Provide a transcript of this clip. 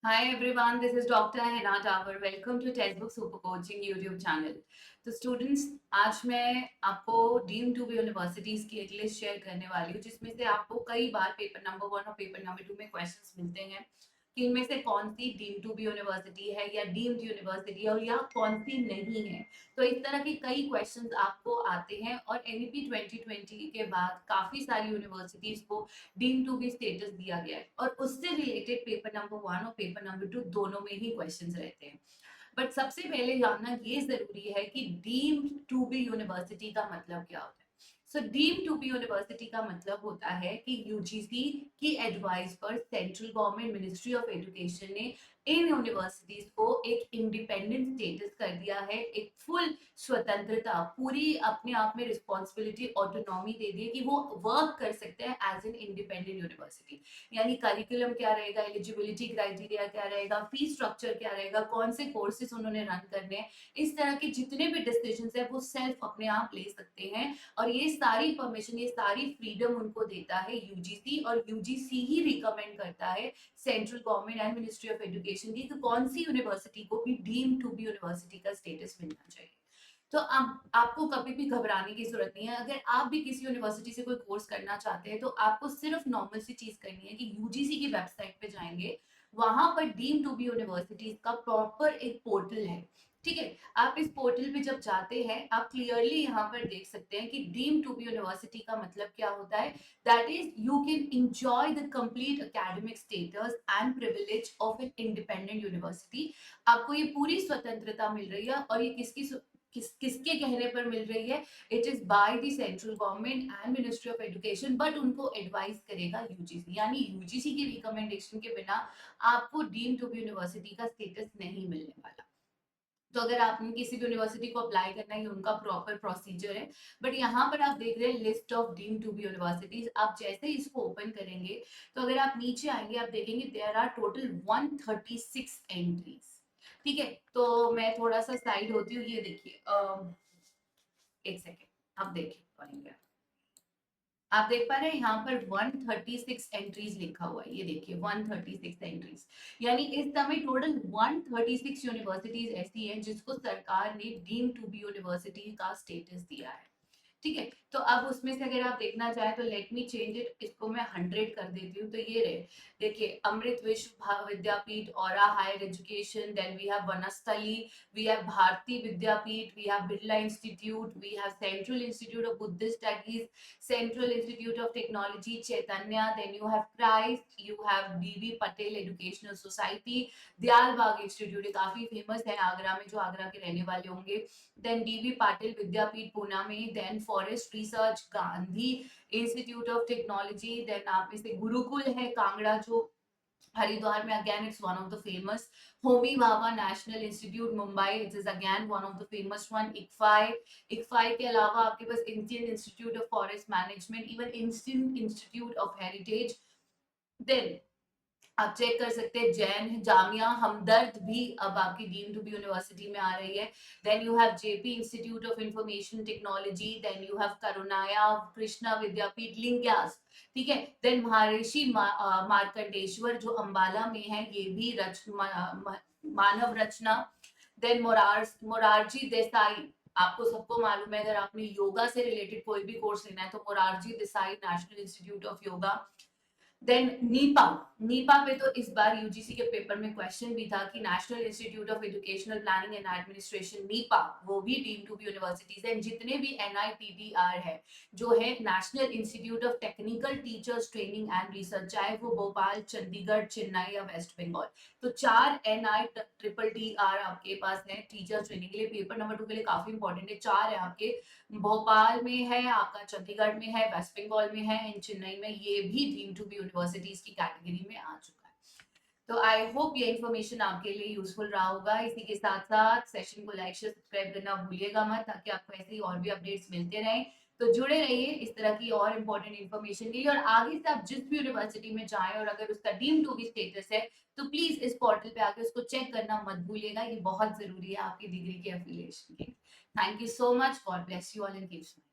Hi everyone, this is Dr. Hina Tower. Welcome to Textbook Super Coaching YouTube channel. तो students, आज मैं आपको deem to be universities की एक list share करने वाली हूँ जिसमें से आपको कई बार पेपर नंबर 1 और पेपर नंबर 2 में क्वेश्चंस मिलते हैं कि इनमें से कौन सी डीम टू बी यूनिवर्सिटी है या डीम्ड यूनिवर्सिटी है और या कौन सी नहीं है। तो इस तरह के कई क्वेश्चंस आपको आते हैं और एनईपी 2020 के बाद काफी सारी यूनिवर्सिटीज को डीम टू बी स्टेटस दिया गया है और उससे रिलेटेड पेपर नंबर 1 और पेपर नंबर 2 दोनों में ही क्वेश्चंस रहते हैं। बट सबसे पहले जानना ये जरूरी है कि डीम टू बी यूनिवर्सिटी का मतलब क्या होता है। सो डीम टू बी यूनिवर्सिटी का मतलब होता है कि यूजीसी की एडवाइस पर central government ministry of education ने इन यूनिवर्सिटीज को एक इंडिपेंडेंट स्टेटस कर दिया है, एक फुल स्वतंत्रता, पूरी अपने आप में रिस्पॉन्सिबिलिटी, ऑटोनॉमी दे दी है कि वो वर्क कर सकते हैं एज एन इंडिपेंडेंट यूनिवर्सिटी। यानी करिकुलम क्या रहेगा, एलिजिबिलिटी क्राइटेरिया क्या रहेगा, फी स्ट्रक्चर क्या रहेगा, कौन से कोर्सेज उन्होंने रन करने हैं, इस तरह के जितने भी डिसीजन है वो सेल्फ अपने आप ले सकते हैं और ये सारी परमिशन, ये सारी फ्रीडम उनको देता है यूजीसी और यूजीसी ही रिकमेंड करता है central government and ministry of education की कौन सी यूनिवर्सिटी को भी डीम टू बी यूनिवर्सिटी का स्टेटस मिलना चाहिए। तो अब आपको कभी भी घबराने की जरूरत नहीं है। अगर आप भी किसी यूनिवर्सिटी से कोई कोर्स करना चाहते हैं तो आपको सिर्फ नॉर्मल सी चीज करनी है कि यूजीसी की वेबसाइट पे जाएंगे, वहां पर डीम टू बी यूनिवर्सिटीज का प्रॉपर एक पोर्टल है। ठीक है, आप इस पोर्टल पे जब जाते हैं आप क्लियरली यहाँ पर देख सकते हैं कि डीम टू बी यूनिवर्सिटी का मतलब क्या होता है। That is you can enjoy the complete academic status and privilege of an independent university. आपको ये पूरी स्वतंत्रता मिल रही है और ये किसके कहने पर मिल रही है। It is by the central government and ministry of education, but उनको एडवाइस करेगा यूजीसी, यानी यूजीसी की रिकमेंडेशन के बिना आपको डीम टू बी यूनिवर्सिटी का स्टेटस नहीं मिलने वाला। तो अगर आपने किसी भी यूनिवर्सिटी को अप्लाई करना है, उनका प्रॉपर प्रोसीजर है। बट यहाँ पर आप देख रहे हैं list of deemed to be universities. आप जैसे ही इसको ओपन करेंगे तो अगर आप नीचे आएंगे आप देखेंगे देयर आर टोटल 136 एंट्रीज। ठीक है, तो मैं थोड़ा सा साइड होती हूँ। ये देखिए, एक सेकेंड, आप देख पाएंगे, आप देख पा रहे हैं यहाँ पर 136 एंट्रीज लिखा हुआ है। ये देखिए 136 एंट्रीज, यानी इस समय टोटल 136 यूनिवर्सिटीज ऐसी हैं जिसको सरकार ने डीम टू बी यूनिवर्सिटी का स्टेटस दिया है। ठीक है, तो अब उसमें से अगर आप देखना चाहें तो लेट मी चेंज इट, इसको मैं 100 कर देती हूँ। तो ये रहे, देखिए, अमृत विश्व विद्यापीठ, औरा higher education, then we have Vanasthali, we have Bharati Vidyapeeth, we have Birla institute, we have central institute of Buddhist studies, central institute of technology Chaitanya, then you have Christ, you have DV Patel educational society, Dayal Bagh institute, काफी famous है आगरा में, जो आगरा के रहने वाले होंगे। Then DV Patil Vidyapeeth Pune में, then forest research Gandhi institute of technology, then आप में से गुरुकुल है कांगड़ा जो हरिद्वार में, again it's one of the famous. Homi Bhabha national institute Mumbai, it is again one of the famous one. ICFAI, ICFAI के अलावा आपके पास Indian institute of forest management, even Indian institute of heritage. Then आप चेक कर सकते हैं जैन जामिया हमदर्द भी अब आपकी डीम टू बी यूनिवर्सिटी में आ रही है। Then you have JP institute of information technology, then you have Karunya Krishna Vidyapeeth Lingayas. ठीक है, देन महर्षि मार्कंडेश्वर जो अंबाला में है, ये भी मानव रचना। देन मोरारजी देसाई, आपको सबको मालूम है, अगर आपने योगा से रिलेटेड कोई भी कोर्स लेना है तो Morarji Desai National Institute of Yoga. Then NIEPA, NIEPA पे तो इस बार यूजीसी के पेपर में क्वेश्चन भी था कि National Institute of Educational Planning and Administration, NIEPA, वो भी डीम टू बी यूनिवर्सिटीज है। जितने भी एनआईटीटीआर है, जो है national Institute of technical teachers training and research, चाहे वो भोपाल, चंडीगढ़, चेन्नई या वेस्ट बंगाल, तो 4 एनआई ट्रिपल टी आर आपके पास है टीचर ट्रेनिंग के लिए। पेपर नंबर 2 के लिए काफी इंपॉर्टेंट है, 4 है आपके, भोपाल में है आपका, चंडीगढ़ में है, वेस्ट बंगाल में है, एंड चेन्नई में। ये भी डीम टू बी यूनिवर्सिटीज की कैटेगरी में आ चुका है। तो आई होप ये इन्फॉर्मेशन आपके लिए यूजफुल रहा होगा। इसी के साथ साथ सेशन को लाइक शेयर सब्सक्राइब करना भूलिएगा मत, ताकि आपको ऐसे ही और भी अपडेट्स मिलते रहें। तो जुड़े रहिए इस तरह की और इम्पोर्टेंट इन्फॉर्मेशन के लिए, और आगे से आप जिस भी यूनिवर्सिटी में जाएं और अगर उसका डीम टू बी स्टेटस है तो प्लीज इस पोर्टल पे आके उसको चेक करना मत भूलिएगा। ये बहुत जरूरी है आपकी डिग्री के एफिलिएशन के। Thank you so much, God bless you all and keep smiling.